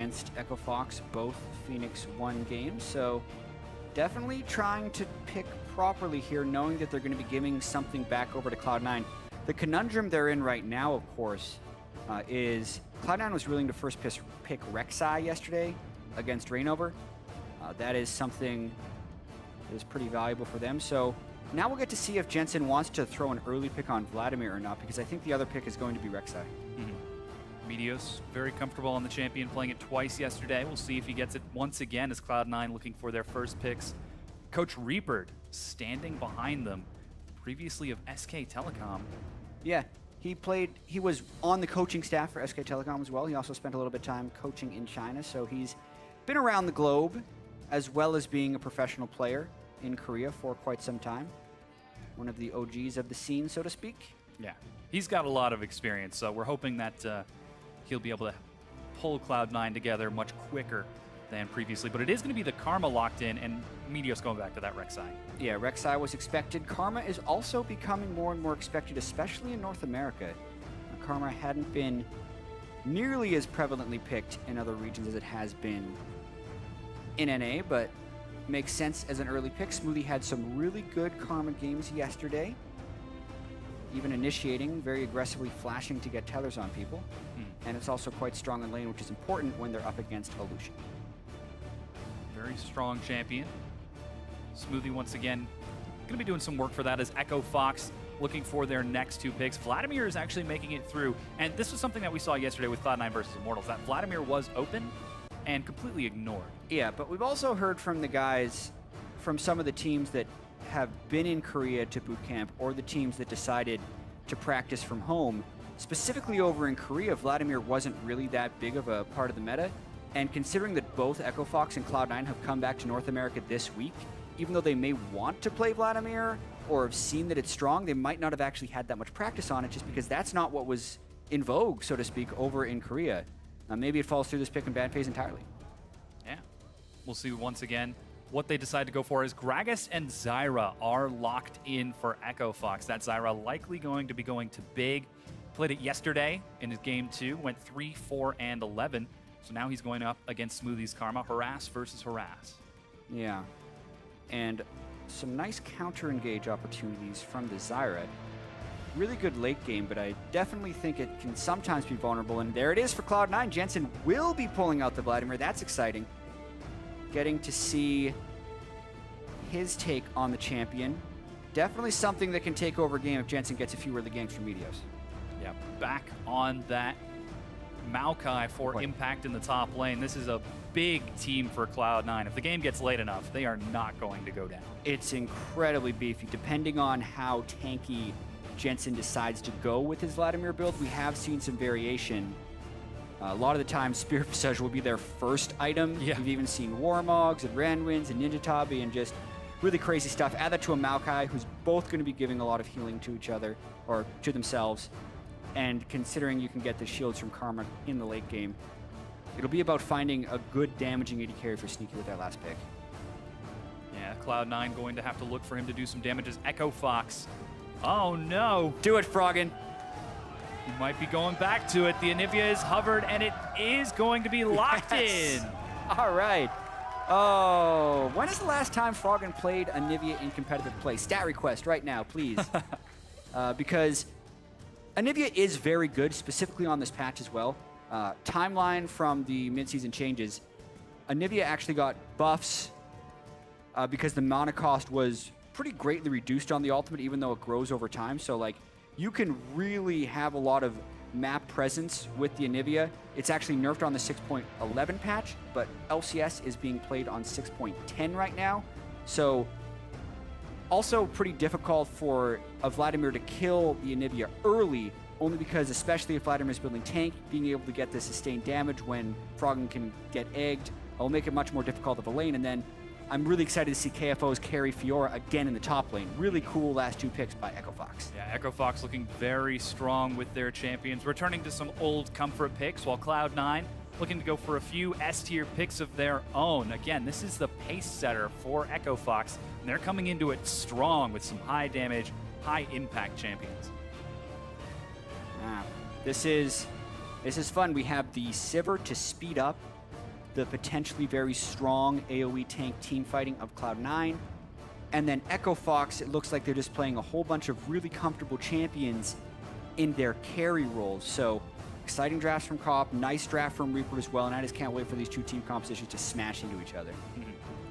against Ekko Fox, both Phoenix won games. So definitely trying to pick properly here, knowing that they're going to be giving something back over to Cloud9. The conundrum they're in right now, of course, is Cloud9 was willing to first pick Rek'Sai yesterday against Reignover. That is something that is pretty valuable for them. So now we'll get to see if Jensen wants to throw an early pick on Vladimir or not, because I think the other pick is going to be Rek'Sai. Meteos, very comfortable on the champion, playing it twice yesterday. We'll see if he gets it once again as Cloud9 looking for their first picks. Coach Reapert standing behind them, previously of SK Telecom. Yeah, he was on the coaching staff for SK Telecom as well. He also spent a little bit of time coaching in China, so he's been around the globe as well as being a professional player in Korea for quite some time. One of the OGs of the scene, so to speak. Yeah, he's got a lot of experience, so we're hoping that he'll be able to pull Cloud9 together much quicker than previously. But it is going to be the Karma locked in, and Meteos going back to that Rek'Sai. Yeah, Rek'Sai was expected. Karma is also becoming more and more expected, especially in North America. Karma hadn't been nearly as prevalently picked in other regions as it has been in NA, but makes sense as an early pick. Smoothie had some really good Karma games yesterday, even initiating, very aggressively flashing to get tethers on people. And it's also quite strong in lane, which is important when they're up against a Lucian. Very strong champion. Smoothie once again going to be doing some work for that as Ekko Fox looking for their next two picks. Vladimir is actually making it through, and this was something that we saw yesterday with Cloud9 versus Immortals, that Vladimir was open and completely ignored. Yeah, but we've also heard from the guys from some of the teams that have been in Korea to boot camp, or the teams that decided to practice from home. Specifically over in Korea, Vladimir wasn't really that big of a part of the meta. And considering that both Ekko Fox and Cloud9 have come back to North America this week, even though they may want to play Vladimir or have seen that it's strong, they might not have actually had that much practice on it, just because that's not what was in vogue, so to speak, over in Korea. Maybe it falls through this pick and ban phase entirely. Yeah, we'll see once again what they decide to go for. Is Gragas and Zyra are locked in for Ekko Fox. That Zyra likely going to be going to big. Played it yesterday in his game 2, went 3, 4, and 11. So now he's going up against Smoothie's Karma. Harass versus Harass. Yeah, and some nice counter-engage opportunities from the Zyra. Really good late game, but I definitely think it can sometimes be vulnerable. And there it is for Cloud9. Jensen will be pulling out the Vladimir. That's exciting. Getting to see his take on the champion. Definitely something that can take over a game if Jensen gets a few early games from Meteos. Yeah, back on that Maokai for impact in the top lane. This is a big team for Cloud9. If the game gets late enough, they are not going to go down. It's incredibly beefy. Depending on how tanky Jensen decides to go with his Vladimir build, we have seen some variation. A lot of the time, Spirit Visage will be their first item. Yeah. We've even seen Warmogs and Ranwins and Ninja Tabi and just really crazy stuff. Add that to a Maokai, who's both going to be giving a lot of healing to each other, or to themselves. And considering you can get the shields from Karma in the late game, it'll be about finding a good damaging AD carry for Sneaky with that last pick. Yeah, Cloud9 going to have to look for him to do some damage as Ekko Fox. Oh no! Do it, Froggen! He might be going back to it. The Anivia is hovered, and it is going to be locked in. All right. Oh, when is the last time Froggen played Anivia in competitive play? Stat request right now, please. Because Anivia is very good, specifically on this patch as well. Timeline from the mid-season changes, Anivia actually got buffs because the mana cost was pretty greatly reduced on the ultimate, even though it grows over time. So, like, you can really have a lot of map presence with the Anivia. It's actually nerfed on the 6.11 patch, but LCS is being played on 6.10 right now. So, also pretty difficult for a Vladimir to kill the Anivia early, only because, especially if Vladimir is building tank, being able to get the sustained damage when Froggen can get egged will make it much more difficult of a lane. And then I'm really excited to see KFOs carry Fiora again in the top lane. Really cool last two picks by Ekko Fox. Yeah, Ekko Fox looking very strong with their champions, returning to some old comfort picks, while Cloud9 looking to go for a few S-tier picks of their own. Again, this is the pace setter for Ekko Fox, and they're coming into it strong with some high damage, high impact champions. This is fun. We have the Sivir to speed up the potentially very strong AoE tank team fighting of Cloud9. And then Ekko Fox, it looks like they're just playing a whole bunch of really comfortable champions in their carry roles. So exciting drafts from Cop, nice draft from Reaper as well, and I just can't wait for these two team compositions to smash into each other.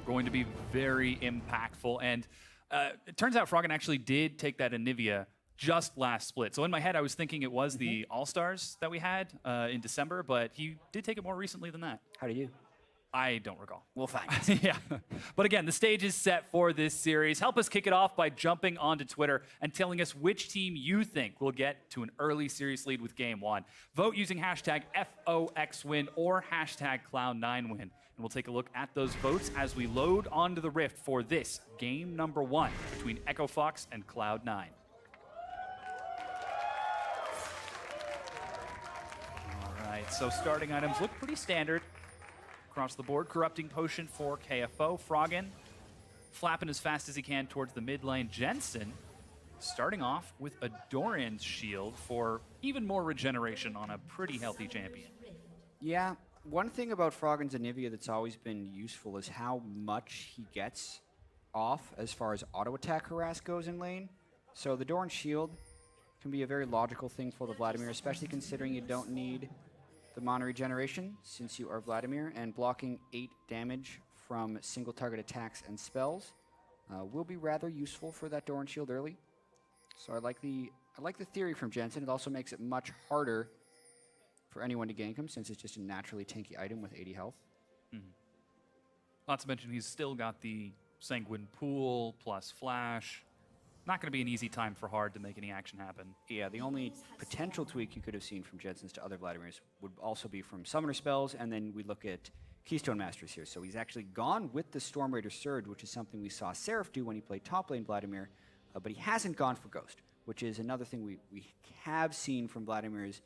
Going to be very impactful. And it turns out Froggen actually did take that Anivia just last split. So in my head, I was thinking it was the All-Stars that we had in December, but he did take it more recently than that. How do you? I don't recall. We'll find. Yeah. But again, the stage is set for this series. Help us kick it off by jumping onto Twitter and telling us which team you think will get to an early series lead with Game 1. Vote using hashtag FOXWin or hashtag Cloud9Win. And we'll take a look at those votes as we load onto the Rift for this game number 1 between Ekko Fox and Cloud9. All right, so starting items look pretty standard across the board. Corrupting Potion for KFO. Froggen flapping as fast as he can towards the mid lane. Jensen starting off with a Doran's Shield for even more regeneration on a pretty healthy champion. Yeah, one thing about Froggen's Anivia that's always been useful is how much he gets off as far as auto attack harass goes in lane. So the Doran's Shield can be a very logical thing for the Vladimir, especially considering you don't need the mana regeneration since you are Vladimir, and blocking 8 damage from single target attacks and spells will be rather useful for that Doran Shield early. So I like the theory from Jensen. It also makes it much harder for anyone to gank him since it's just a naturally tanky item with 80 health. Not to mention he's still got the Sanguine Pool plus Flash. Not going to be an easy time for Hard to make any action happen. Yeah, the only potential tweak you could have seen from Jensen's to other Vladimirs would also be from Summoner spells, and then we look at Keystone Masters here. So he's actually gone with the Storm Raider Surge, which is something we saw Seraph do when he played top lane Vladimir, but he hasn't gone for Ghost, which is another thing we have seen from Vladimirs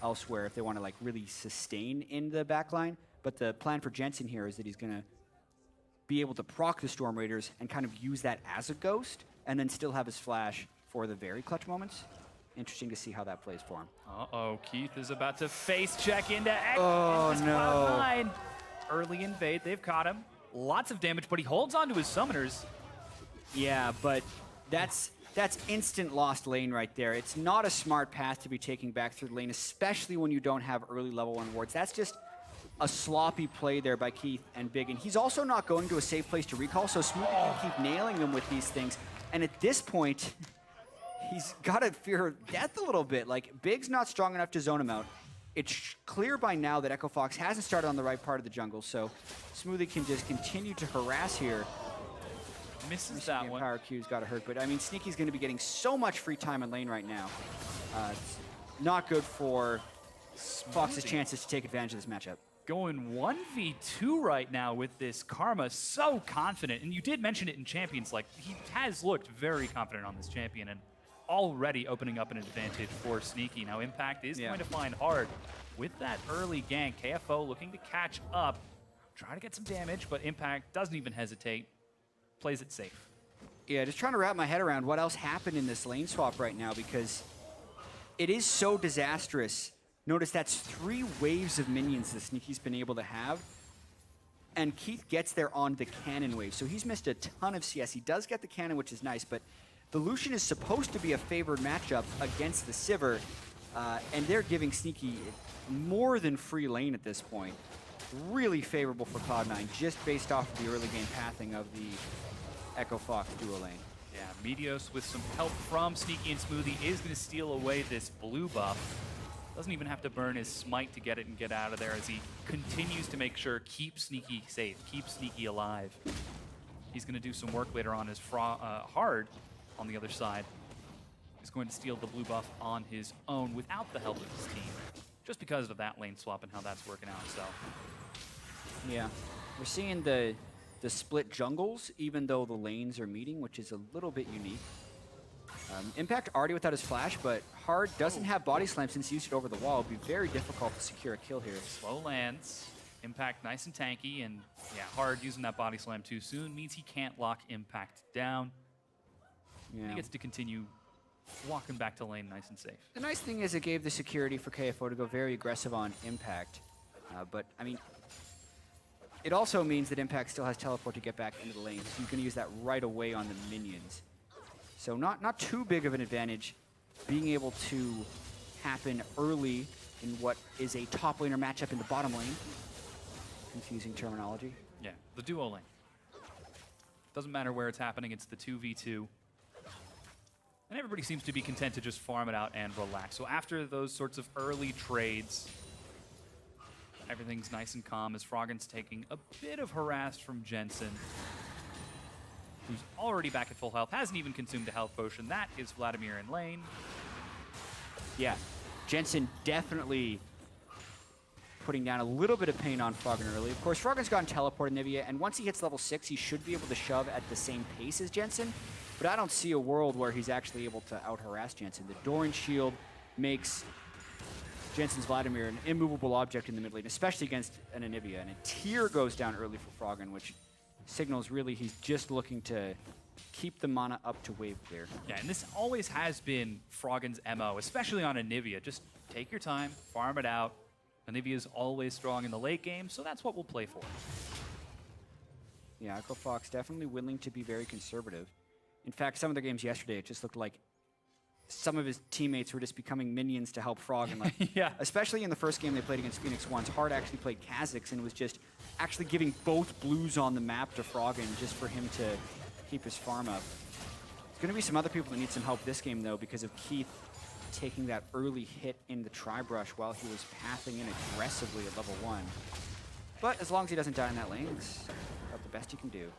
elsewhere if they want to like really sustain in the backline. But the plan for Jensen here is that he's going to be able to proc the Storm Raiders and kind of use that as a Ghost, and then still have his flash for the very clutch moments. Interesting to see how that plays for him. Uh-oh, Keith is about to face check into Ekko. Oh, no. Cloud9. Early invade, they've caught him. Lots of damage, but he holds on to his summoners. Yeah, but that's instant lost lane right there. It's not a smart path to be taking back through the lane, especially when you don't have early level 1 wards. That's just a sloppy play there by Keith and Big. And he's also not going to a safe place to recall, so Smoothie can keep nailing him with these things. And at this point, he's got to fear death a little bit. Like, Big's not strong enough to zone him out. It's clear by now that Ekko Fox hasn't started on the right part of the jungle, so Smoothie can just continue to harass here. Misses that one. Power Q's got to hurt, but I mean, Sneaky's going to be getting so much free time in lane right now. It's not good for Fox's chances to take advantage of this matchup. Going 1v2 right now with this Karma, so confident. And you did mention it in Champions, like he has looked very confident on this champion and already opening up an advantage for Sneaky. Now Impact is going to find Hard with that early gank. KFO looking to catch up, try to get some damage, but Impact doesn't even hesitate, plays it safe. Yeah, just trying to wrap my head around what else happened in this lane swap right now, because it is so disastrous. Notice that's 3 waves of minions that Sneaky's been able to have, and Keith gets there on the cannon wave, so he's missed a ton of CS. He does get the cannon, which is nice, but the Lucian is supposed to be a favored matchup against the Sivir, and they're giving Sneaky more than free lane at this point. Really favorable for Cloud9, just based off of the early game pathing of the Ekko Fox duo lane. Yeah, Meteos with some help from Sneaky and Smoothie is going to steal away this blue buff. Doesn't even have to burn his smite to get it and get out of there as he continues to make sure keep Sneaky safe, keep Sneaky alive. He's going to do some work later on as Hard on the other side. He's going to steal the blue buff on his own without the help of his team, just because of that lane swap and how that's working out. So, yeah, we're seeing the split jungles, even though the lanes are meeting, which is a little bit unique. Impact already without his flash, but Hard doesn't have body slam since he used it over the wall. It'd be very difficult to secure a kill here. Slow lands, Impact nice and tanky, and yeah, Hard using that body slam too soon means he can't lock Impact down. Yeah. He gets to continue walking back to lane nice and safe. The nice thing is it gave the security for KFO to go very aggressive on Impact, but I mean, It also means that Impact still has teleport to get back into the lane, so you can use that right away on the minions. So not too big of an advantage being able to happen early in what is a top laner matchup in the bottom lane. Confusing terminology. Yeah, the duo lane. Doesn't matter where it's happening, it's the 2v2. And everybody seems to be content to just farm it out and relax. So after those sorts of early trades, everything's nice and calm as Froggen's taking a bit of harass from Jensen, who's already back at full health, hasn't even consumed a health potion. That is Vladimir in lane. Yeah, Jensen definitely putting down a little bit of pain on Froggen early. Of course, Froggen's gotten teleport Anivia, and once he hits level 6, he should be able to shove at the same pace as Jensen, but I don't see a world where he's actually able to out-harass Jensen. The Doran shield makes Jensen's Vladimir an immovable object in the mid lane, especially against an Anivia, and a tear goes down early for Froggen, which signals really he's just looking to keep the mana up to wave clear. Yeah, and this always has been Froggen's MO, especially on Anivia. Just take your time, farm it out. Anivia is always strong in the late game, so that's what we'll play for. Yeah, Ekko Fox definitely willing to be very conservative. In fact, some of their games yesterday, it just looked like some of his teammates were just becoming minions to help Froggen. Like, yeah. Especially in the first game they played against Phoenix once, Hard actually played Kha'Zix and was just actually giving both blues on the map to Froggen just for him to keep his farm up. There's going to be some other people that need some help this game, though, because of Keith taking that early hit in the tri-brush while he was pathing in aggressively at level 1. But as long as he doesn't die in that lane, it's about the best he can do.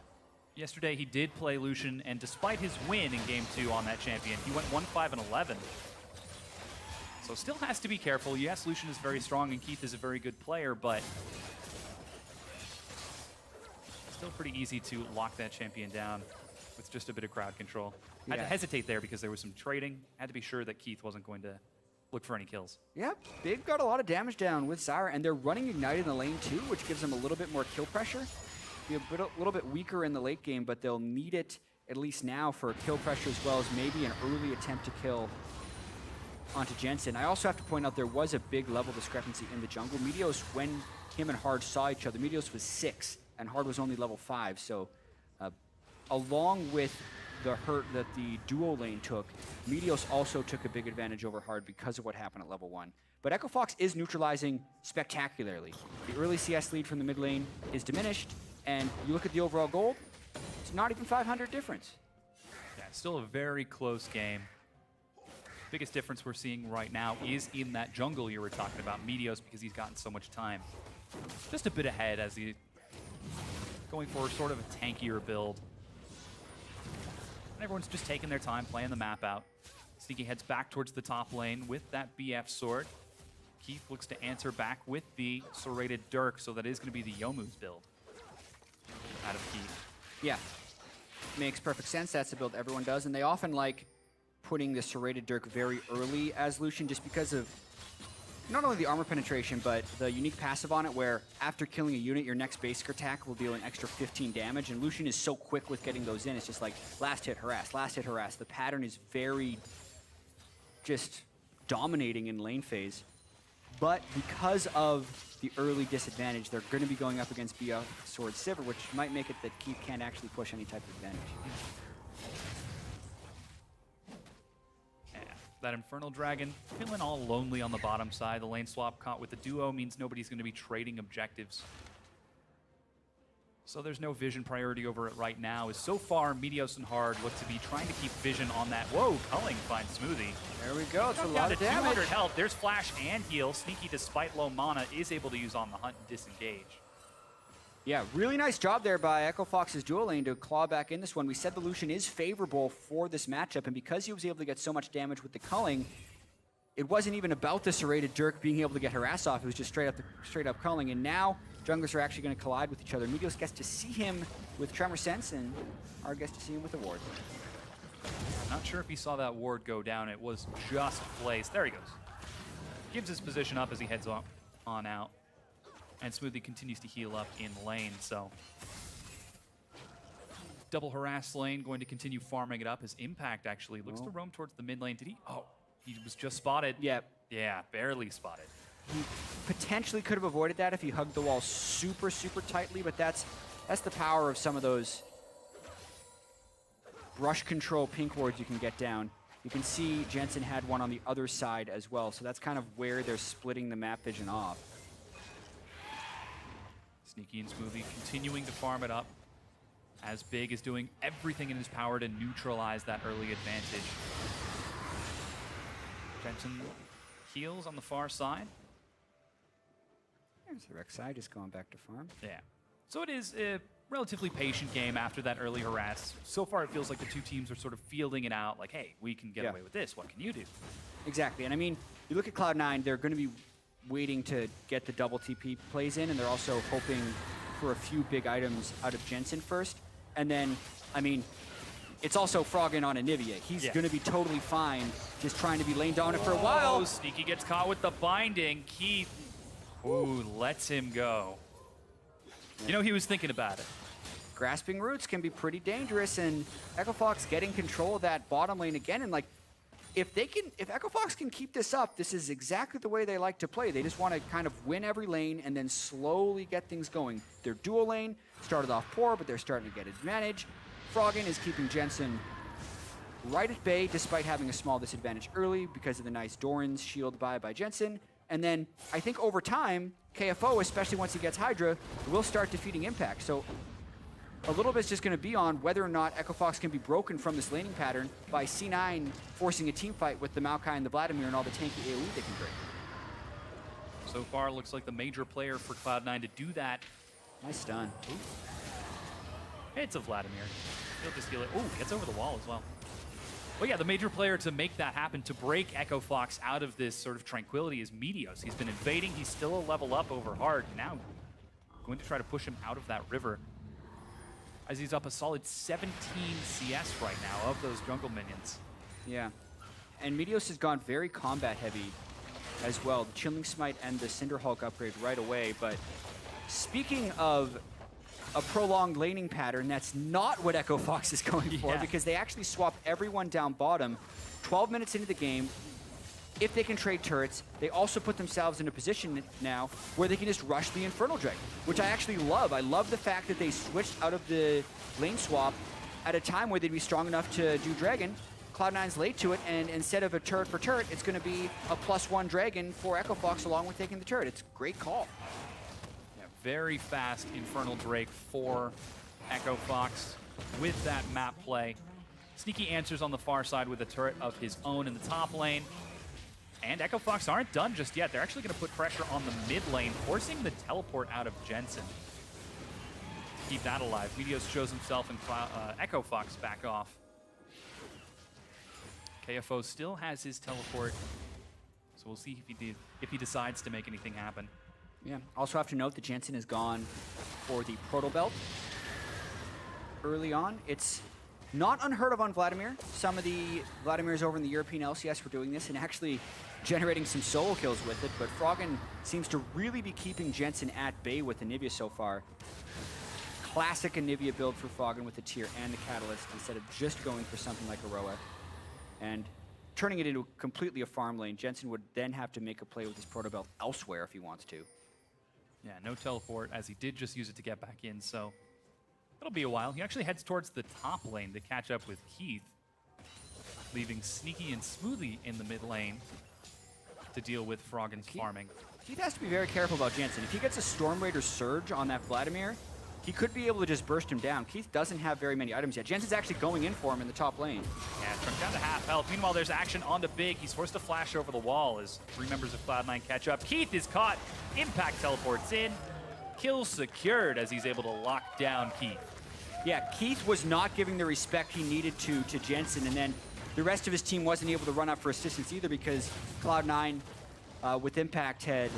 Yesterday he did play Lucian, and despite his win in Game 2 on that champion, he went 1-5-11. So still has to be careful. Yes, Lucian is very strong and Keith is a very good player, but still pretty easy to lock that champion down with just a bit of crowd control. I had to hesitate there because there was some trading. Had to be sure that Keith wasn't going to look for any kills. Yep, they've got a lot of damage down with Zyra, and they're running Ignite in the lane too, which gives them a little bit more kill pressure. Be a little bit weaker in the late game, but they'll need it at least now for kill pressure as well as maybe an early attempt to kill onto Jensen. I also have to point out there was a big level discrepancy in the jungle. Meteos, when him and Hard saw each other, Meteos was 6 and Hard was only level 5. So along with the hurt that the duo lane took, Meteos also took a big advantage over Hard because of what happened at level 1. But Ekko Fox is neutralizing spectacularly. The early CS lead from the mid lane is diminished, and you look at the overall gold, it's not even 500 difference. Yeah, still a very close game. Biggest difference we're seeing right now is in that jungle you were talking about, Meteos, because he's gotten so much time. Just a bit ahead as he's going for sort of a tankier build. And everyone's just taking their time, playing the map out. Sneaky heads back towards the top lane with that BF sword. Keith looks to answer back with the serrated Dirk, so that is going to be the Youmuu's build out of Keith. Yeah, makes perfect sense. That's the build everyone does, and they often like putting the serrated Dirk very early as Lucian just because of not only the armor penetration, but the unique passive on it where after killing a unit, your next basic attack will deal an extra 15 damage, and Lucian is so quick with getting those in. It's just like last hit, harass, last hit, harass. The pattern is very just dominating in lane phase. But because of the early disadvantage, they're going to be going up against BF Sword Sivir, which might make it that Keith can't actually push any type of advantage. Yeah, that Infernal Dragon feeling all lonely on the bottom side. The lane swap caught with the duo means nobody's going to be trading objectives. So there's no vision priority over it right now, as so far Meteos and Hard look to be trying to keep vision on that. Whoa, Culling finds Smoothie. There we go, it's a Down lot to of damage. 200 health. There's flash and heal. Sneaky, despite low mana, is able to use on the hunt and disengage. Yeah, really nice job there by Ekko Fox's dual lane to claw back in this one. We said the Lucian is favorable for this matchup, and because he was able to get so much damage with the culling, it wasn't even about the serrated Dirk being able to get her ass off. It was just straight up culling, and now junglers are actually going to collide with each other. Meteos gets to see him with Tremor Sense, and Hard gets to see him with a ward. Not sure if he saw that ward go down. It was just placed. There he goes. Gives his position up as he heads on out. And Smoothie continues to heal up in lane, so double harass lane, going to continue farming it up. His Impact actually looks to roam towards the mid lane. Did he? Oh, he was just spotted. Yep. Yeah, barely spotted. he potentially could have avoided that if he hugged the wall super, super tightly, but that's the power of some of those brush control pink wards you can get down. You can see Jensen had one on the other side as well, so that's kind of where they're splitting the map vision off. Sneaky and Smoothie continuing to farm it up, as Big is doing everything in his power to neutralize that early advantage. Jensen heals on the far side. There's the Rek'Sai just going back to farm. Yeah. So it is a relatively patient game after that early harass. So far, it feels like the two teams are sort of fielding it out, like, hey, we can get away with this. What can you do? Exactly. And I mean, you look at Cloud9, they're going to be waiting to get the double TP plays in, and they're also hoping for a few big items out of Jensen first. And then, I mean, it's also Froggen on Anivia. He's going to be totally fine just trying to be lane dominant for a while. Sneaky gets caught with the binding. Keith, ooh, lets him go. You know, he was thinking about it. Grasping roots can be pretty dangerous, and Ekko Fox getting control of that bottom lane again. And like, if Ekko Fox can keep this up, this is exactly the way they like to play. They just want to kind of win every lane and then slowly get things going. Their dual lane started off poor, but they're starting to get advantage. Froggen is keeping Jensen right at bay, despite having a small disadvantage early because of the nice Doran's shield by Jensen. And then I think over time, KFO, especially once he gets Hydra, will start defeating Impact. So a little bit's just going to be on whether or not Ekko Fox can be broken from this laning pattern by C9 forcing a team fight with the Maokai and the Vladimir and all the tanky AoE they can bring. So far, looks like the major player for Cloud9 to do that. Nice stun. Ooh. It's a Vladimir. He'll just heal it. Ooh, gets over the wall as well. Well, yeah, the major player to make that happen, to break Ekko Fox out of this sort of tranquility, is Meteos. He's been invading. He's still a level up over hard. Now going to try to push him out of that river, as he's up a solid 17 CS right now of those jungle minions. Yeah. And Meteos has gone very combat heavy as well. The Chilling Smite and the Cinder Hulk upgrade right away. But speaking of a prolonged laning pattern, that's not what Ekko Fox is going for, because they actually swap everyone down bottom 12 minutes into the game. If they can trade turrets, they also put themselves in a position now where they can just rush the Infernal Dragon, which I actually love. I love the fact that they switched out of the lane swap at a time where they'd be strong enough to do Dragon. Cloud9's late to it, and instead of a turret for turret, it's going to be a +1 Dragon for Ekko Fox along with taking the turret. It's a great call. Very fast Infernal Drake for Ekko Fox with that map play. Sneaky answers on the far side with a turret of his own in the top lane. And Ekko Fox aren't done just yet. They're actually going to put pressure on the mid lane, forcing the teleport out of Jensen. Keep that alive. Meteos shows himself and Ekko Fox back off. KFO still has his teleport, so we'll see if he decides to make anything happen. Yeah. Also have to note that Jensen has gone for the Proto Belt early on. It's not unheard of on Vladimir. Some of the Vladimirs over in the European LCS were doing this and actually generating some solo kills with it, but Froggen seems to really be keeping Jensen at bay with Anivia so far. Classic Anivia build for Froggen with the Tier and the Catalyst instead of just going for something like Aroa. And turning it into completely a farm lane, Jensen would then have to make a play with his Proto Belt elsewhere if he wants to. Yeah, no teleport, as he did just use it to get back in, so it'll be a while. He actually heads towards the top lane to catch up with Keith, leaving Sneaky and Smoothie in the mid lane to deal with Froggen's farming. Keith has to be very careful about Jensen. If he gets a Storm Raider Surge on that Vladimir, he could be able to just burst him down. Keith doesn't have very many items yet. Jensen's actually going in for him in the top lane. Yeah, shrunk down to half health. Meanwhile, there's action onto Big. He's forced to flash over the wall as 3 members of Cloud9 catch up. Keith is caught. Impact teleports in. Kill secured as he's able to lock down Keith. Yeah, Keith was not giving the respect he needed to Jensen, and then the rest of his team wasn't able to run up for assistance either because Cloud9 with Impact had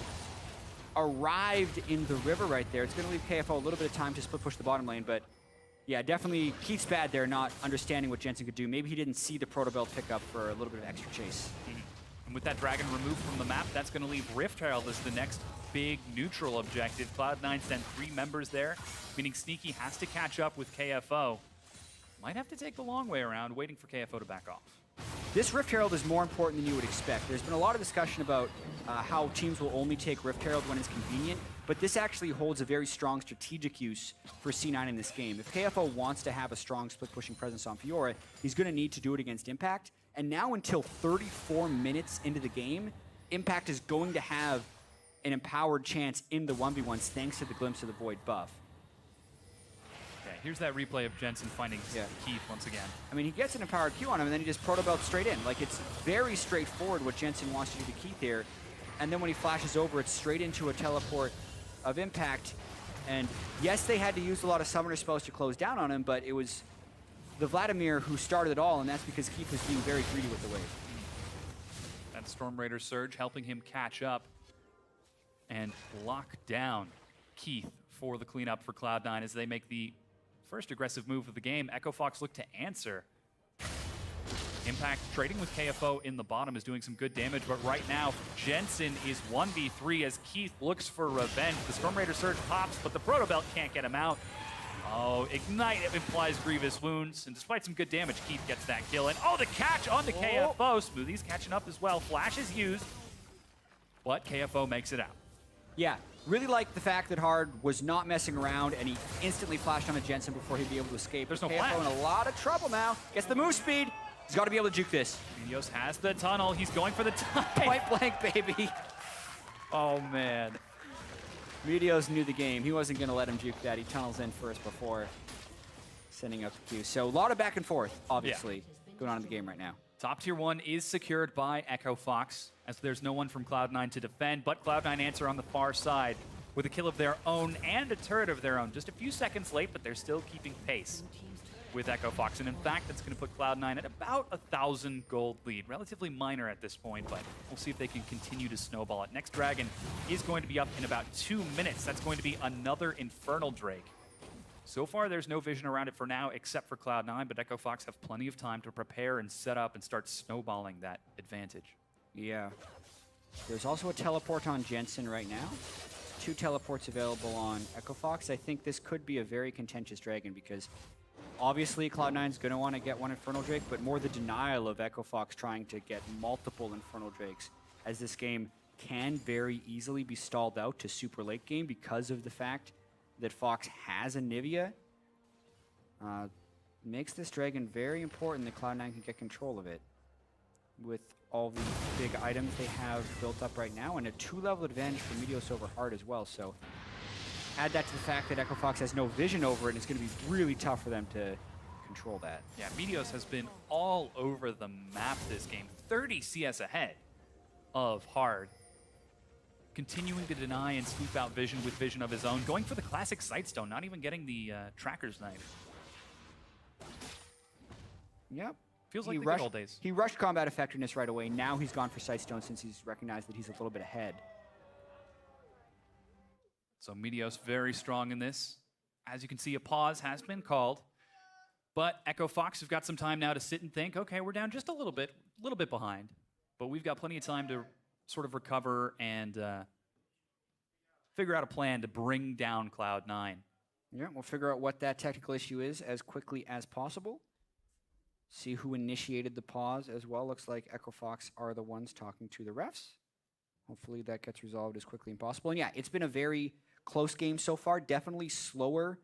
arrived in the river right there. It's going to leave KFO a little bit of time to split push the bottom lane, but yeah, definitely Keith's bad there, not understanding what Jensen could do. Maybe he didn't see the Proto Belt pick up for a little bit of extra chase. And with that dragon removed from the map, that's going to leave Rift Herald as the next big neutral objective. Cloud9 sent 3 members there, meaning Sneaky has to catch up with KFO. Might have to take the long way around, waiting for KFO to back off. This Rift Herald is more important than you would expect. There's been a lot of discussion about how teams will only take Rift Herald when it's convenient, but this actually holds a very strong strategic use for C9 in this game. If KFO wants to have a strong split-pushing presence on Fiora, he's going to need to do it against Impact. And now until 34 minutes into the game, Impact is going to have an empowered chance in the 1v1s thanks to the Glimpse of the Void buff. Yeah, here's that replay of Jensen finding Keith once again. I mean, he gets an empowered Q on him, and then he just proto belts straight in. Like, it's very straightforward what Jensen wants to do to Keith here. And then when he flashes over, it's straight into a teleport of Impact. And yes, they had to use a lot of summoner spells to close down on him, but it was the Vladimir who started it all, and that's because Keith was being very greedy with the wave. That Storm Raider surge helping him catch up and lock down Keith for the cleanup for Cloud9 as they make the first aggressive move of the game. Ekko Fox look to answer. Impact trading with KFO in the bottom is doing some good damage, but right now Jensen is 1v3 as Keith looks for revenge. The Storm Raider surge pops, but the Proto Belt can't get him out. Oh, Ignite implies grievous wounds, and despite some good damage, Keith gets that kill. And oh, the catch on the KFO. Smoothie's catching up as well. Flash is used, but KFO makes it out. Yeah, really like the fact that Hard was not messing around, and he instantly flashed on a Jensen before he'd be able to escape. There's no KFO flash. in a lot of trouble now. Gets the move speed. He's got to be able to juke this. Meteos has the tunnel. He's going for the time. Point blank, baby. Oh, man. Meteos knew the game. He wasn't going to let him juke that. He tunnels in first before sending up the Q. So a lot of back and forth, obviously, going on in the game right now. Top tier 1 is secured by Ekko Fox, as there's no one from Cloud9 to defend, but Cloud9 answer on the far side with a kill of their own and a turret of their own. Just a few seconds late, but they're still keeping pace with Ekko Fox. And in fact, that's going to put Cloud9 at about 1,000 gold lead. Relatively minor at this point, but we'll see if they can continue to snowball it. Next Dragon is going to be up in about 2 minutes. That's going to be another Infernal Drake. So far, there's no vision around it for now, except for Cloud9, but Ekko Fox have plenty of time to prepare and set up and start snowballing that advantage. Yeah. There's also a teleport on Jensen right now. 2 teleports available on Ekko Fox. I think this could be a very contentious Dragon because obviously Cloud9's going to want to get one Infernal Drake, but more the denial of Ekko Fox trying to get multiple Infernal Drakes, as this game can very easily be stalled out to super late game because of the fact that Fox has Anivia. Makes this Dragon very important that Cloud9 can get control of it with all the big items they have built up right now, and a 2-level advantage for Meteos over Hard as well. So add that to the fact that Ekko Fox has no vision over it, and it's going to be really tough for them to control that. Yeah, Meteos has been all over the map this game. 30 CS ahead of Hard. Continuing to deny and sweep out vision with vision of his own. Going for the classic Sightstone, not even getting the Tracker's Knife. Yep. Feels like the good old days. He rushed combat effectiveness right away. Now he's gone for Sightstone since he's recognized that he's a little bit ahead. So Meteos very strong in this. As you can see, a pause has been called. But Ekko Fox have got some time now to sit and think, okay, we're down just a little bit behind. But we've got plenty of time to sort of recover and figure out a plan to bring down Cloud9. Yeah, we'll figure out what that technical issue is as quickly as possible. See who initiated the pause as well. Looks like Ekko Fox are the ones talking to the refs. Hopefully that gets resolved as quickly as possible. And yeah, it's been a very close game so far. Definitely slower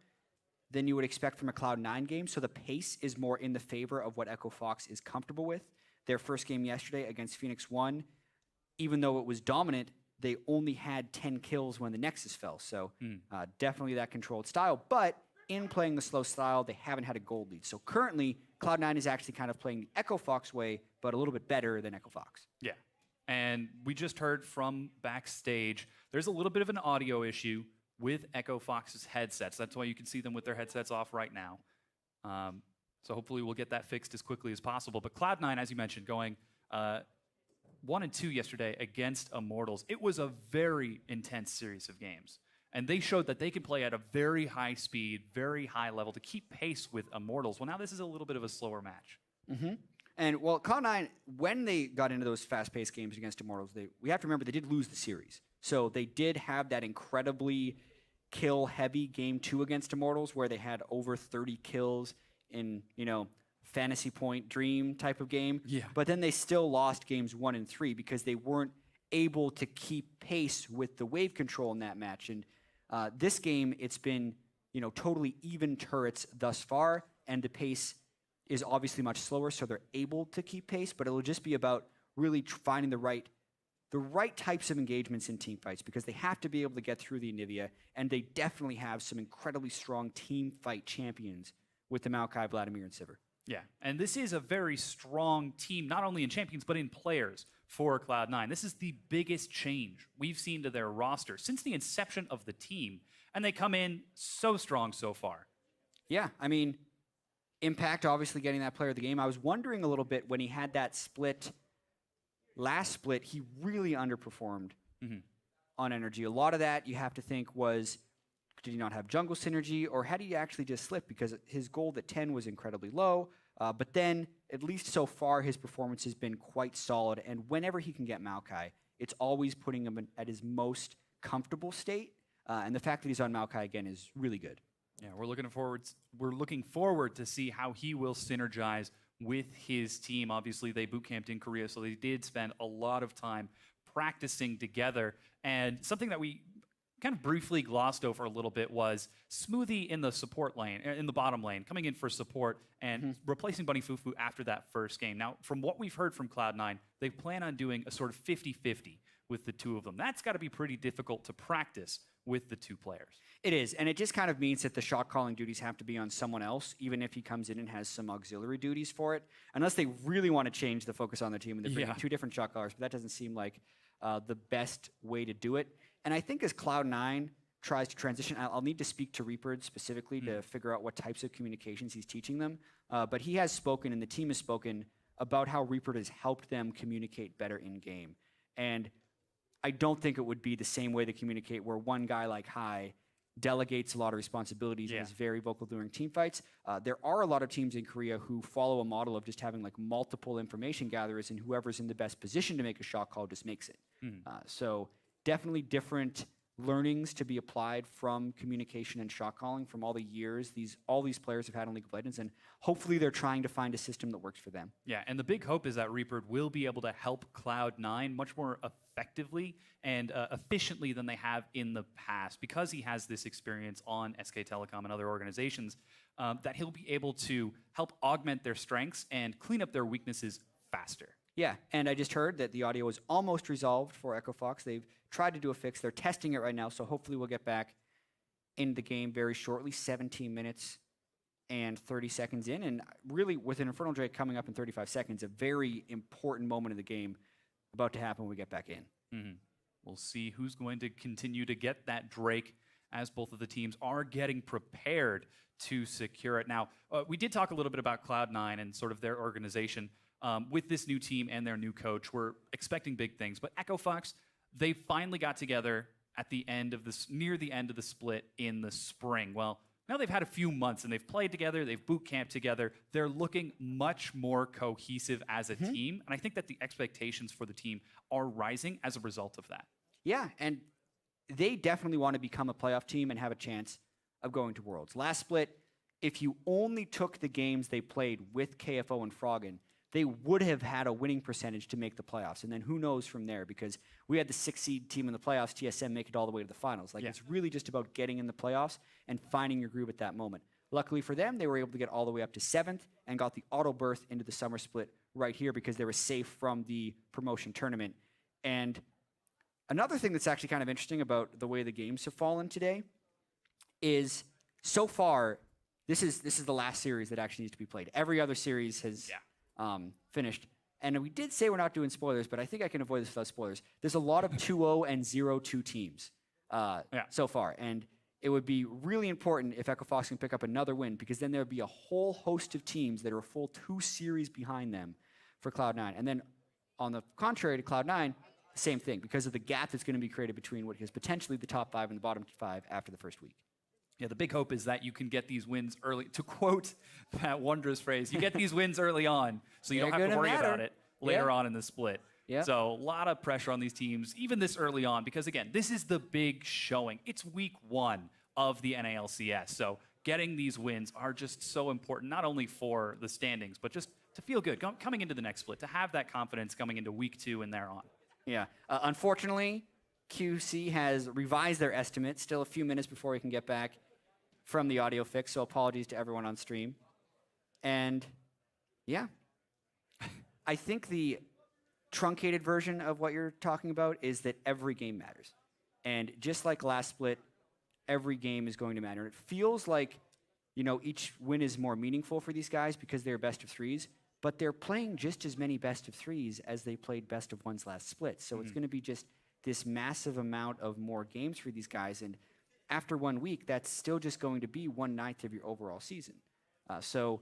than you would expect from a Cloud9 game. So the pace is more in the favor of what Ekko Fox is comfortable with. Their first game yesterday against Phoenix 1, even though it was dominant, they only had 10 kills when the Nexus fell. So definitely that controlled style. But in playing the slow style, they haven't had a gold lead. So currently, Cloud9 is actually kind of playing the Ekko Fox way, but a little bit better than Ekko Fox. Yeah. And we just heard from backstage, there's a little bit of an audio issue with Ekko Fox's headsets. That's why you can see them with their headsets off right now. So hopefully we'll get that fixed as quickly as possible. But Cloud9, as you mentioned, going 1 and 2 yesterday against Immortals. It was a very intense series of games. And they showed that they can play at a very high speed, very high level to keep pace with Immortals. Well, now this is a little bit of a slower match. Mm-hmm. And, well, Cloud9, when they got into those fast-paced games against Immortals, we have to remember they did lose the series. So they did have that incredibly kill-heavy Game 2 against Immortals where they had over 30 kills in, fantasy point dream type of game. Yeah. But then they still lost games 1 and 3 because they weren't able to keep pace with the wave control in that match. And this game, it's been, totally even turrets thus far, and the pace is obviously much slower, so they're able to keep pace, but it'll just be about really finding the right types of engagements in team fights, because they have to be able to get through the Anivia, and they definitely have some incredibly strong team fight champions with the Maokai, Vladimir, and Sivir. Yeah, and this is a very strong team, not only in champions, but in players for Cloud9. This is the biggest change we've seen to their roster since the inception of the team, and they come in so strong so far. Yeah, I mean, Impact obviously getting that player of the game. I was wondering a little bit when he had that last split, he really underperformed on energy. A lot of that you have to think was, did he not have jungle synergy, or had he actually just slipped because his gold at 10 was incredibly low? But then, at least so far, his performance has been quite solid, and whenever he can get Maokai, it's always putting him at his most comfortable state, and the fact that he's on Maokai again is really good. Yeah, we're looking forward to see how he will synergize with his team. Obviously, they boot camped in Korea, so they did spend a lot of time practicing together. And something that we kind of briefly glossed over a little bit was Smoothie in the support lane, in the bottom lane, coming in for support and replacing Bunny Fufu after that first game. Now, from what we've heard from Cloud9, they plan on doing a sort of 50-50 with the two of them. That's got to be pretty difficult to practice with the two players. It is, and it just kind of means that the shot calling duties have to be on someone else, even if he comes in and has some auxiliary duties for it, unless they really want to change the focus on their team and they're bringing two different shot callers, but that doesn't seem like the best way to do it. And I think as Cloud9 tries to transition, I'll need to speak to Reaper specifically to figure out what types of communications he's teaching them, but he has spoken and the team has spoken about how Reaper has helped them communicate better in-game. And I don't think it would be the same way they communicate where one guy like Hai delegates a lot of responsibilities and is very vocal during team fights. There are a lot of teams in Korea who follow a model of just having like multiple information gatherers, and whoever's in the best position to make a shot call just makes it. So definitely different learnings to be applied from communication and shot calling from all the years all these players have had in League of Legends, and hopefully they're trying to find a system that works for them. Yeah, and the big hope is that Reaper will be able to help Cloud9 much more effectively and efficiently than they have in the past, because he has this experience on SK Telecom and other organizations, that he'll be able to help augment their strengths and clean up their weaknesses faster. Yeah, and I just heard that the audio is almost resolved for Echo Fox. They've tried to do a fix. They're testing it right now, so hopefully we'll get back in the game very shortly, 17 minutes and 30 seconds in. And really, with an Infernal Drake coming up in 35 seconds, a very important moment of the game about to happen when we get back in. We'll see who's going to continue to get that Drake as both of the teams are getting prepared to secure it. Now, we did talk a little bit about Cloud9 and sort of their organization. With this new team and their new coach, we're expecting big things. But Echo Fox, they finally got together at the end of this, near the end of the split in the spring. Well, now they've had a few months and they've played together, they've boot camped together. They're looking much more cohesive as a team. And I think that the expectations for the team are rising as a result of that. Yeah, and they definitely want to become a playoff team and have a chance of going to Worlds. Last split, if you only took the games they played with KFO and Froggen, they would have had a winning percentage to make the playoffs. And then who knows from there, because we had the 6 seed team in the playoffs, TSM, make it all the way to the finals. Like, it's really just about getting in the playoffs and finding your groove at that moment. Luckily for them, they were able to get all the way up to 7th and got the auto berth into the summer split right here because they were safe from the promotion tournament. And another thing that's actually kind of interesting about the way the games have fallen today is, so far, this is the last series that actually needs to be played. Every other series has finished. And we did say we're not doing spoilers, but I think I can avoid this without spoilers. There's a lot of 2-0 and 0-2 teams so far. And it would be really important if Echo Fox can pick up another win, because then there would be a whole host of teams that are a full 2 series behind them for Cloud9. And then on the contrary to Cloud9, same thing, because of the gap that's going to be created between what is potentially the top 5 and the bottom 5 after the first week. Yeah, the big hope is that you can get these wins early. To quote that wondrous phrase, you get these wins early on, so you don't have to worry about it later on in the split. So a lot of pressure on these teams, even this early on, because again, this is the big showing. It's week 1 of the NALCS, so getting these wins are just so important, not only for the standings, but just to feel good coming into the next split, to have that confidence coming into week 2 and thereon. Yeah. Unfortunately, QC has revised their estimate. Still a few minutes before we can get back from the audio fix, so apologies to everyone on stream. And yeah, I think the truncated version of what you're talking about is that every game matters. And just like last split, every game is going to matter. It feels like, you know, each win is more meaningful for these guys because they're best of 3s, but they're playing just as many best of 3s as they played best of 1s last split. So it's going to be just this massive amount of more games for these guys. And after 1 week, that's still just going to be 1/9 of your overall season. So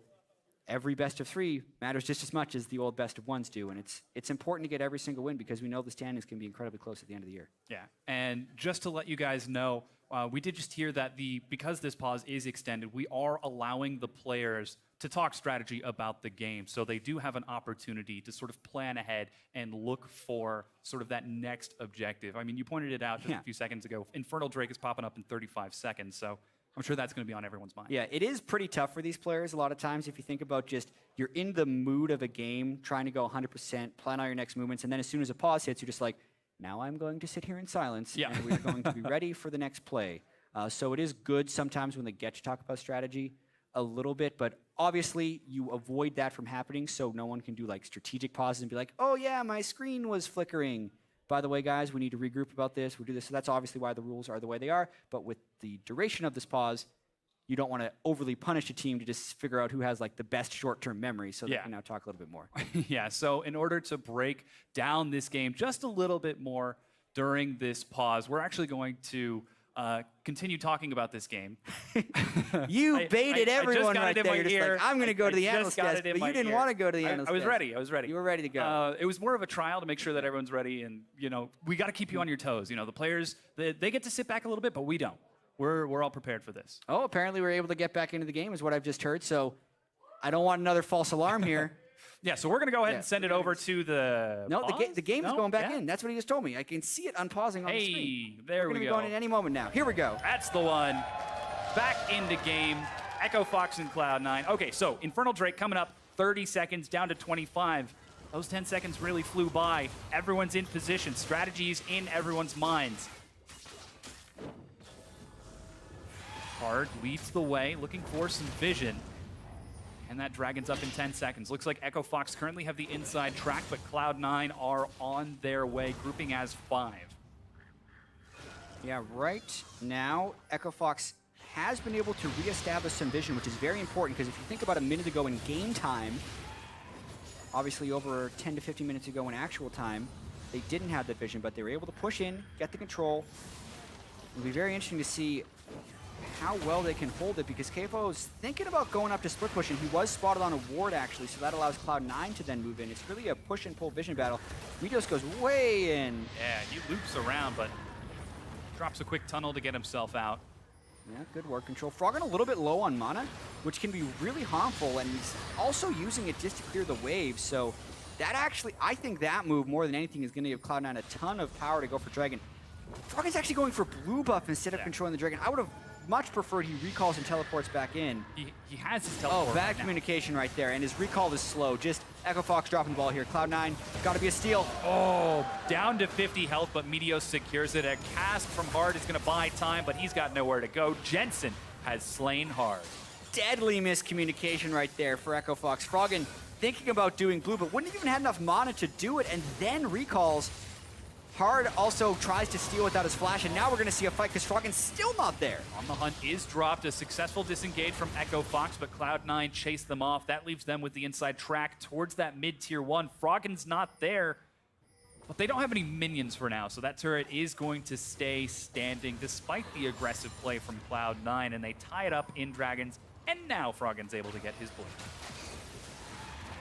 every best of 3 matters just as much as the old best of 1s do. And it's important to get every single win because we know the standings can be incredibly close at the end of the year. Yeah, and just to let you guys know, we did just hear that because this pause is extended, we are allowing the players to talk strategy about the game. So they do have an opportunity to sort of plan ahead and look for sort of that next objective. I mean, you pointed it out just a few seconds ago. Infernal Drake is popping up in 35 seconds, so I'm sure that's going to be on everyone's mind. Yeah, it is pretty tough for these players a lot of times if you think about just you're in the mood of a game, trying to go 100%, plan out your next movements, and then as soon as a pause hits, you're just like, now I'm going to sit here in silence, and we're going to be ready for the next play. So it is good sometimes when they get to talk about strategy a little bit, but obviously you avoid that from happening so no one can do like strategic pauses and be like, oh yeah, my screen was flickering. By the way, guys, we need to regroup about this. We'll do this. So that's obviously why the rules are the way they are. But with the duration of this pause, you don't want to overly punish a team to just figure out who has like the best short-term memory so they can now talk a little bit more. Yeah, so in order to break down this game just a little bit more during this pause, we're actually going to continue talking about this game. You baited everyone right there. You're just like, I'm going to go to the analyst desk, but you didn't want to go to the analyst desk. I was ready. I was ready. You were ready to go. It was more of a trial to make sure that everyone's ready, and you know, we got to keep you on your toes. You know, the players they get to sit back a little bit, but we don't. We're all prepared for this. Oh, apparently we're able to get back into the game, is what I've just heard. So I don't want another false alarm here. Yeah, so we're going to go ahead and send it over to the the game is going back in. That's what he just told me. I can see it unpausing on the screen. Hey, there we go. We're going to be going in any moment now. Here we go. That's the one. Back into game. Ekko, Fox, and Cloud9. Okay, so Infernal Drake coming up 30 seconds down to 25. Those 10 seconds really flew by. Everyone's in position. Strategies in everyone's minds. Hard leads the way, looking for some vision. And that dragon's up in 10 seconds. Looks like Ekko Fox currently have the inside track, but Cloud9 are on their way, grouping as 5. Yeah, right now, Ekko Fox has been able to reestablish some vision, which is very important, because if you think about a minute ago in game time, obviously over 10 to 15 minutes ago in actual time, they didn't have that vision, but they were able to push in, get the control. It'll be very interesting to see how well they can hold it, because Kfo is thinking about going up to split push, and he was spotted on a ward actually, so that allows Cloud9 to then move in. It's really a push and pull vision battle. Meteos goes way in. Yeah, he loops around, but drops a quick tunnel to get himself out. Yeah, good work control. Froggen a little bit low on mana, which can be really harmful, and he's also using it just to clear the wave, so that actually, I think that move more than anything is going to give Cloud9 a ton of power to go for Dragon. Froggen's actually going for blue buff instead of controlling the Dragon. I would have much preferred he recalls and teleports back in. He has his teleport. Oh, bad communication right there, and his recall is slow. Just Ekko Fox dropping the ball here. Cloud9, got to be a steal. Oh, down to 50 health, but Meteos secures it. A cast from Hard is going to buy time, but he's got nowhere to go. Jensen has slain Hard. Deadly miscommunication right there for Ekko Fox. Froggen thinking about doing blue, but wouldn't have even had enough mana to do it, and then recalls. Hard also tries to steal without his flash, and now we're going to see a fight because Froggen's still not there. On the Hunt is dropped. A successful disengage from Ekko Fox, but Cloud9 chased them off. That leaves them with the inside track towards that mid-tier 1. Froggen's not there, but they don't have any minions for now, so that turret is going to stay standing despite the aggressive play from Cloud9, and they tie it up in Dragons, and now Froggen's able to get his blue.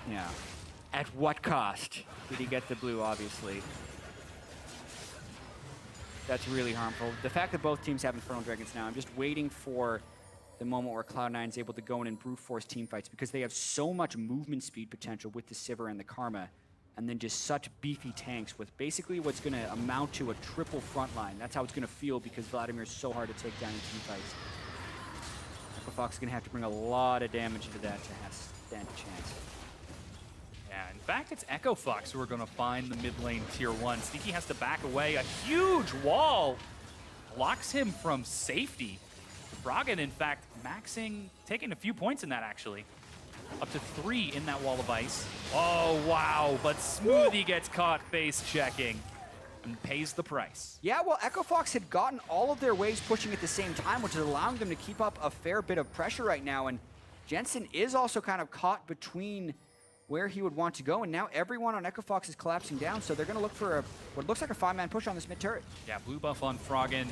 Yeah. At what cost did he get the blue, obviously? That's really harmful. The fact that both teams have Infernal Dragons now, I'm just waiting for the moment where Cloud9 is able to go in and brute force team fights, because they have so much movement speed potential with the Sivir and the Karma, and then just such beefy tanks with basically what's going to amount to a triple front line. That's how it's going to feel, because Vladimir is so hard to take down in team fights. Fox is going to have to bring a lot of damage into that to have stand a chance. Yeah, in fact, it's Echo Fox who are going to find the mid lane tier 1. Sneaky has to back away. A huge wall blocks him from safety. Froggen, in fact, taking a few points in that, actually. Up to 3 in that wall of ice. Oh, wow, but Smoothie gets caught face checking and pays the price. Yeah, well, Echo Fox had gotten all of their waves pushing at the same time, which is allowing them to keep up a fair bit of pressure right now, and Jensen is also kind of caught between where he would want to go, and now everyone on Echo Fox is collapsing down, so they're going to look for what looks like a 5-man push on this mid turret. Yeah, blue buff on Froggen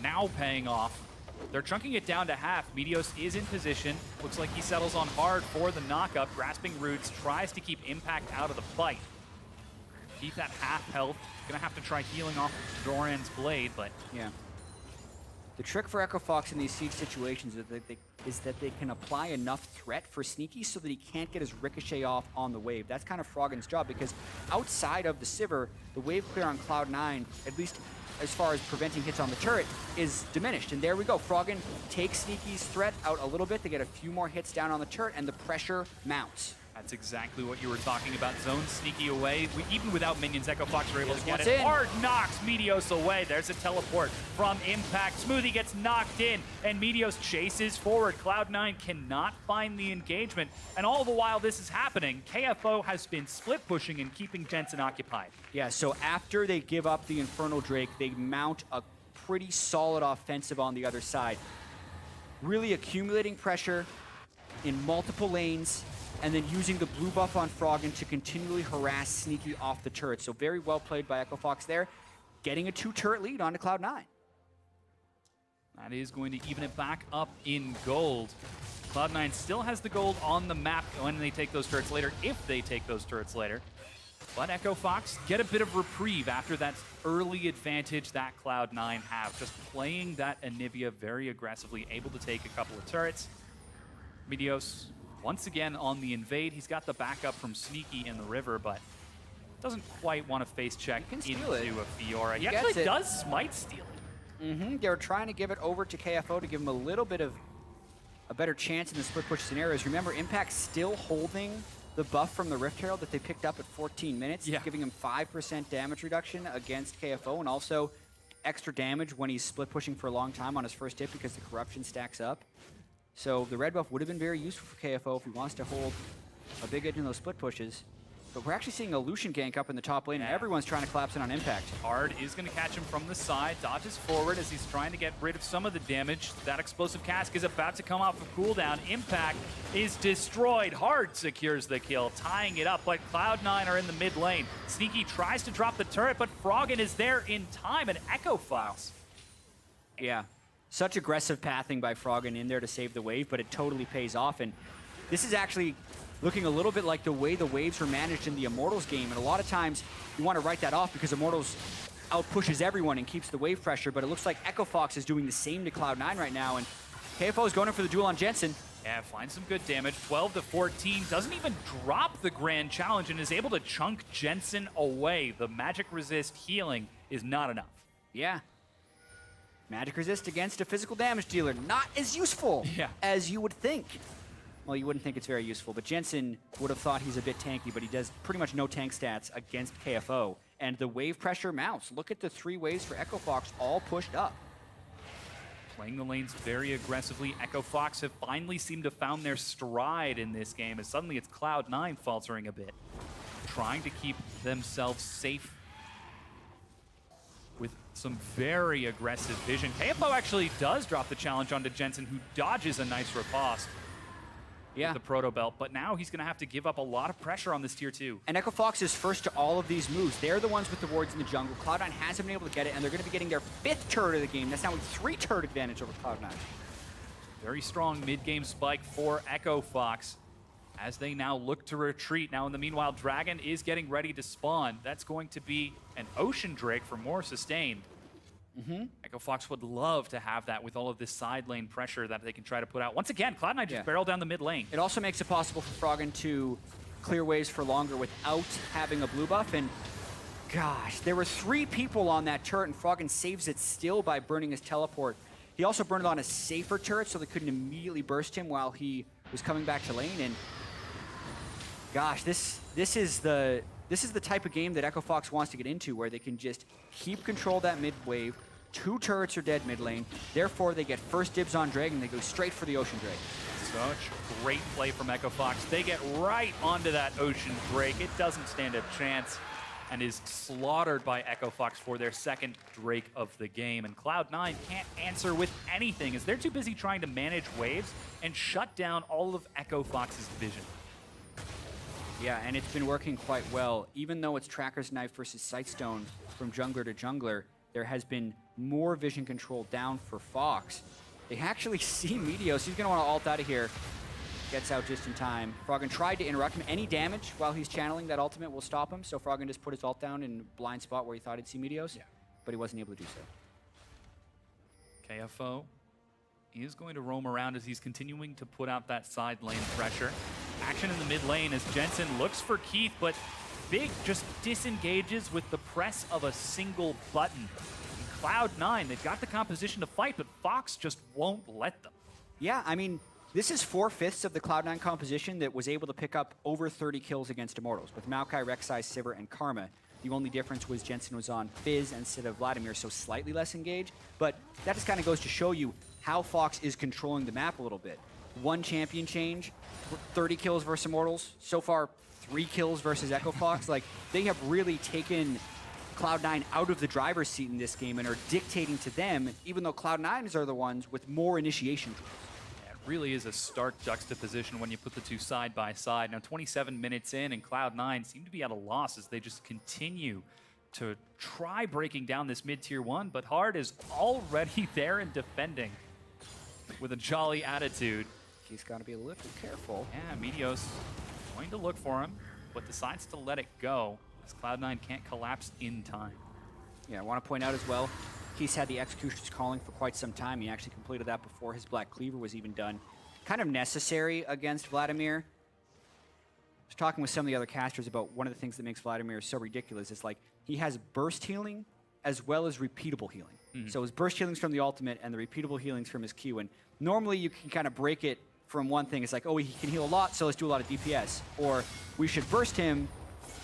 now paying off. They're chunking it down to half. Meteos is in position. Looks like he settles on hard for the knockup. Grasping Roots tries to keep Impact out of the fight. Keep that half health. Gonna have to try healing off Doran's blade, but yeah. The trick for Echo Fox in these siege situations is that they can apply enough threat for Sneaky so that he can't get his ricochet off on the wave. That's kind of Froggen's job, because outside of the Sivir, the wave clear on Cloud9, at least as far as preventing hits on the turret, is diminished. And there we go. Froggen takes Sneaky's threat out a little bit to get a few more hits down on the turret, and the pressure mounts. that's exactly what you were talking about. Zone Sneaky away. Even without minions, Echo Fox were able to get it. Hard knocks Meteos away. There's a teleport from Impact. Smoothie gets knocked in, and Meteos chases forward. Cloud9 cannot find the engagement. And all the while this is happening, KFO has been split pushing and keeping Jensen occupied. Yeah, so after they give up the Infernal Drake, they mount a pretty solid offensive on the other side. Really accumulating pressure in multiple lanes, and then using the blue buff on Froggen to continually harass Sneaky off the turret. So very well played by Echo Fox there, getting a 2-turret lead onto Cloud9. That is going to even it back up in gold. Cloud9 still has the gold on the map when they take those turrets later, if they take those turrets later. But Echo Fox get a bit of reprieve after that early advantage that Cloud9 have. Just playing that Anivia very aggressively, able to take a couple of turrets. Meteos once again on the invade. He's got the backup from Sneaky in the river, but doesn't quite want to face check into a Fiora. He actually does smite steal it. They're trying to give it over to KFO to give him a little bit of a better chance in the split push scenarios. Remember, Impact's still holding the buff from the Rift Herald that they picked up at 14 minutes, giving him 5% damage reduction against KFO, and also extra damage when he's split pushing for a long time on his first hit because the corruption stacks up. So the red buff would have been very useful for KFO if he wants to hold a big edge in those split pushes. But we're actually seeing a Lucian gank up in the top lane, and everyone's trying to collapse in on Impact. Hard is going to catch him from the side, dodges forward as he's trying to get rid of some of the damage. That explosive cask is about to come off of cooldown. Impact is destroyed. Hard secures the kill, tying it up, but Cloud9 are in the mid lane. Sneaky tries to drop the turret, but Froggen is there in time, and Echo Fox. Yeah, such aggressive pathing by Froggen in there to save the wave, but it totally pays off. And this is actually looking a little bit like the way the waves were managed in the Immortals game. And a lot of times you want to write that off because Immortals outpushes everyone and keeps the wave pressure, but it looks like Echo Fox is doing the same to Cloud9 right now, and KFO is going in for the duel on Jensen. Yeah, finds some good damage. 12 to 14, doesn't even drop the Grand Challenge and is able to chunk Jensen away. The magic resist healing is not enough. Yeah. Magic resist against a physical damage dealer, not as useful as you would think. Well, you wouldn't think it's very useful, but Jensen would have thought he's a bit tanky, but he does pretty much no tank stats against KFO. And the wave pressure mounts. Look at the 3 waves for Echo Fox all pushed up. Playing the lanes very aggressively. Echo Fox have finally seemed to have found their stride in this game, as suddenly it's Cloud9 faltering a bit. Trying to keep themselves safe with some very aggressive vision. KFO actually does drop the challenge onto Jensen, who dodges a nice riposte. With the Proto Belt, but now he's going to have to give up a lot of pressure on this tier 2. And Echo Fox is first to all of these moves. They're the ones with the wards in the jungle. Cloud9 hasn't been able to get it, and they're going to be getting their 5th turret of the game. That's now a 3-turret advantage over Cloud9. Very strong mid-game spike for Echo Fox as they now look to retreat. Now, in the meanwhile, Dragon is getting ready to spawn. That's going to be an Ocean Drake for more sustained. Echo Fox would love to have that with all of this side lane pressure that they can try to put out. Once again, Cloud9 just barrel down the mid lane. It also makes it possible for Froggen to clear waves for longer without having a blue buff. And gosh, there were 3 people on that turret, and Froggen saves it still by burning his teleport. He also burned on a safer turret so they couldn't immediately burst him while he was coming back to lane. And gosh, this is the type of game that Echo Fox wants to get into, where they can just keep control of that mid wave. 2 turrets are dead mid lane. Therefore, they get first dibs on Dragon. They go straight for the Ocean Drake. Such great play from Echo Fox. They get right onto that Ocean Drake. It doesn't stand a chance and is slaughtered by Echo Fox for their second Drake of the game. And Cloud9 can't answer with anything as they're too busy trying to manage waves and shut down all of Echo Fox's vision. Yeah, and it's been working quite well. Even though it's Tracker's Knife versus Sightstone from jungler to jungler, there has been more vision control down for Fox. They actually see Meteos. He's going to want to ult out of here. Gets out just in time. Froggen tried to interrupt him. Any damage while he's channeling that ultimate will stop him. So Froggen just put his ult down in a blind spot where he thought he'd see Meteos. Yeah. But he wasn't able to do so. KFO is going to roam around as he's continuing to put out that side lane pressure. Action in the mid lane as Jensen looks for Keith, but Big just disengages with the press of a single button. And Cloud9, they've got the composition to fight, but Fox just won't let them. Yeah, I mean, this is 4/5 of the Cloud9 composition that was able to pick up over 30 kills against Immortals, with Maokai, Rek'Sai, Sivir, and Karma. The only difference was Jensen was on Fizz instead of Vladimir, so slightly less engaged. But that just kind of goes to show you how Fox is controlling the map a little bit. 1 champion change, 30 kills versus Immortals. So far, 3 kills versus Echo Fox. Like, they have really taken Cloud9 out of the driver's seat in this game and are dictating to them, even though Cloud9s are the ones with more initiation drills. Yeah, it really is a stark juxtaposition when you put the two side by side. Now, 27 minutes in, and Cloud9 seem to be at a loss as they just continue to try breaking down this mid-tier 1, but Hard is already there and defending with a jolly attitude. He's got to be a little careful. Yeah, Meteos going to look for him, but decides to let it go as Cloud9 can't collapse in time. Yeah, I want to point out as well, he's had the executions calling for quite some time. He actually completed that before his Black Cleaver was even done. Kind of necessary against Vladimir. I was talking with some of the other casters about one of the things that makes Vladimir so ridiculous. Is like, he has burst healing as well as repeatable healing. So his burst healing's from the ultimate and the repeatable healing's from his Q. And normally you can kind of break it from one thing. It's like, oh, he can heal a lot, so let's do a lot of DPS. Or we should burst him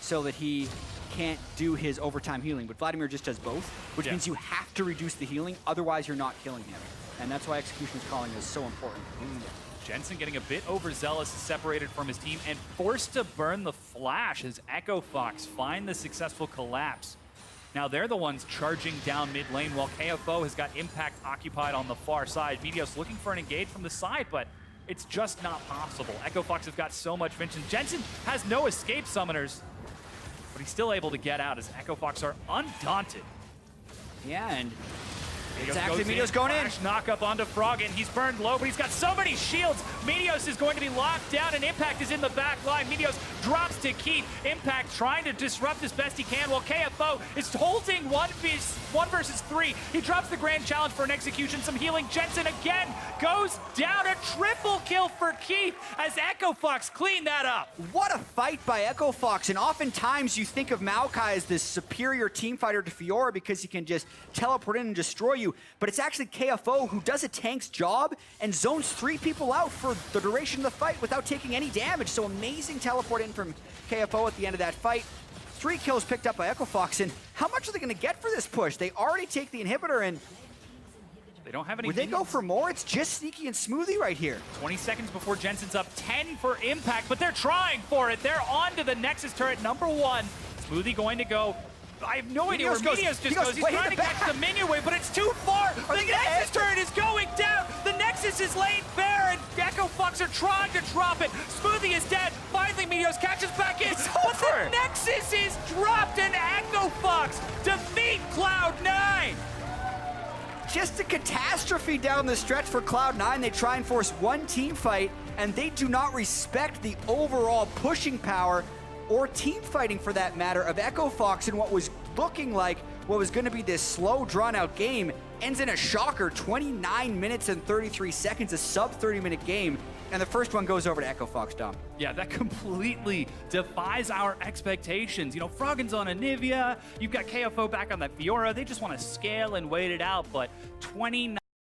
so that he can't do his overtime healing. But Vladimir just does both, which means you have to reduce the healing, otherwise you're not killing him. And that's why Executioner's Calling is so important. Jensen getting a bit overzealous, separated from his team, and forced to burn the flash as Echo Fox find the successful collapse. Now they're the ones charging down mid lane while KFO has got Impact occupied on the far side. Meteos looking for an engage from the side, but it's just not possible. Echo Fox have got so much vengeance. Jensen has no escape summoners, but he's still able to get out as Echo Fox are undaunted. Yeah, and Exactly, Meteos going in. Knock up onto Froggen. He's burned low, but he's got so many shields. Meteos is going to be locked down, and Impact is in the back line. Meteos drops to Keith. Impact trying to disrupt as best he can, while KFO is holding one versus 3. He drops the grand challenge for an execution. Some healing. Jensen again goes down. A triple kill for Keith as Echo Fox clean that up. What a fight by Echo Fox. And oftentimes you think of Maokai as this superior team fighter to Fiora because he can just teleport in and destroy you. But it's actually KFO who does a tank's job and zones 3 people out for the duration of the fight without taking any damage. So amazing teleport in from KFO at the end of that fight. 3 kills picked up by Echo Fox. And how much are they going to get for this push? They already take the inhibitor, and they don't have any. Would they go for more? It's just Sneaky and Smoothie right here. 20 seconds before Jensen's up, 10 for Impact, but they're trying for it. They're on to the Nexus turret number 1. Smoothie going to go. I have no idea where Meteos just goes. He's trying to catch the minion wave, but it's too far. The Nexus turret is going down. The Nexus is laid bare, and Echo Fox are trying to drop it. Smoothie is dead. Finally, Meteos catches back in. But the Nexus is dropped, and Echo Fox defeat Cloud9. Just a catastrophe down the stretch for Cloud9. They try and force one team fight, and they do not respect the overall pushing power or team fighting, for that matter, of Echo Fox in what was looking like what was going to be this slow, drawn-out game. Ends in a shocker, 29 minutes and 33 seconds, a sub-30-minute game, and the first one goes over to Echo Fox, Dom. Yeah, that completely defies our expectations. You know, Froggen's on Anivia, you've got KFO back on that Fiora. They just want to scale and wait it out, but 29